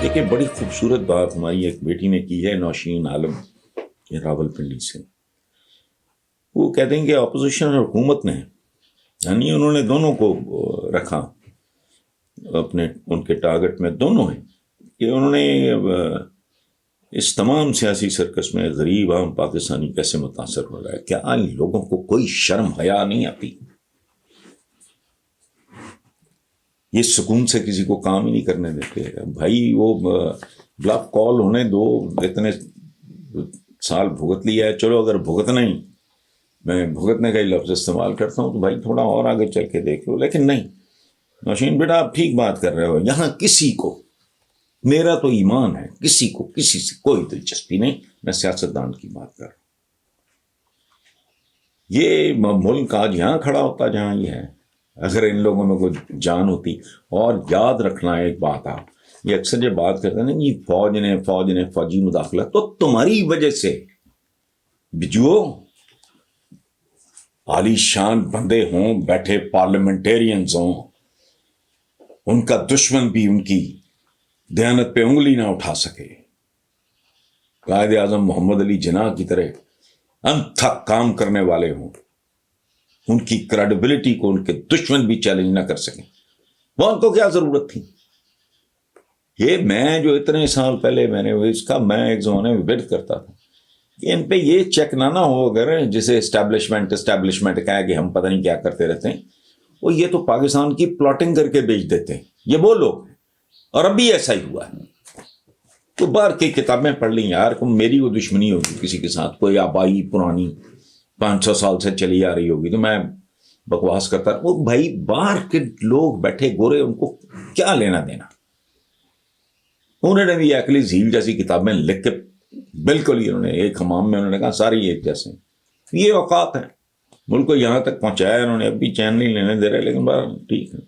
دیکھیں بڑی خوبصورت بات ہماری ایک بیٹی نے کی ہے، نوشین عالم یہ راول پنڈی سے. وہ کہتے ہیں کہ اپوزیشن اور حکومت نے یعنی انہوں نے دونوں کو رکھا اپنے ان کے ٹارگٹ میں، دونوں ہیں کہ انہوں نے اس تمام سیاسی سرکس میں غریب عام پاکستانی کیسے متاثر ہو رہا ہے. کیا ان لوگوں کو کوئی شرم حیا نہیں آتی؟ یہ سکون سے کسی کو کام ہی نہیں کرنے دیتے. بھائی وہ بلاک کال ہونے دو، اتنے سال بھگت لیا ہے، چلو اگر بھگتنا ہی، میں بھگتنے کا ہی لفظ استعمال کرتا ہوں تو بھائی تھوڑا اور آگے چل کے دیکھ لو. لیکن نہیں، نوشین بیٹا آپ ٹھیک بات کر رہے ہو، یہاں کسی کو، میرا تو ایمان ہے، کسی کو کسی سے کوئی دلچسپی نہیں. میں سیاستدان کی بات کر رہا ہوں. یہ ملک آج یہاں کھڑا ہوتا جہاں یہ ہے اگر ان لوگوں میں کوئی جان ہوتی. اور یاد رکھنا ایک بات، آپ یہ اکثر یہ بات کرتے ہیں نا جی فوج نے فوجی مداخلت، تو تمہاری وجہ سے بجو عالی شان بندے ہوں، بیٹھے پارلیمنٹیرینز ہوں، ان کا دشمن بھی ان کی دیانت پہ انگلی نہ اٹھا سکے. قائد اعظم محمد علی جناح کی طرح انتھک کام کرنے والے ہوں، ان کی کریڈیبلٹی کو ان کے دشمن بھی چیلنج نہ کر سکیں، وہ ان کو کیا ضرورت تھی؟ یہ میں جو اتنے سال پہلے میں نے اس کا میں ایک زمانے میں ویٹ کرتا تھا کہ ان پہ یہ چیک نہ ہو، اگر جسے اسٹیبلشمنٹ کہا کہ ہم پتہ نہیں کیا کرتے رہتے ہیں، وہ یہ تو پاکستان کی پلاٹنگ کر کے بیچ دیتے ہیں، یہ وہ لوگ ہیں. اور ابھی ایسا ہی ہوا ہے. تو باہر کی کتابیں پڑھ لیں یار، میری وہ دشمنی ہوگی کسی کے ساتھ، کوئی آبائی پرانی 500 سال سے چلی آ رہی ہوگی تو میں بکواس کرتا. وہ بھائی باہر کے لوگ بیٹھے گورے، ان کو کیا لینا دینا؟ انہوں نے بھی ایکلی جھیل جیسی کتابیں لکھ کے بالکل ہی انہوں نے ایک حمام میں انہوں نے کہا ساری ایک جیسے. یہ اوقات ہے، ملک کو یہاں تک پہنچایا انہوں نے، اب بھی چین نہیں لینے دے رہے. لیکن بہرحال ٹھیک ہے.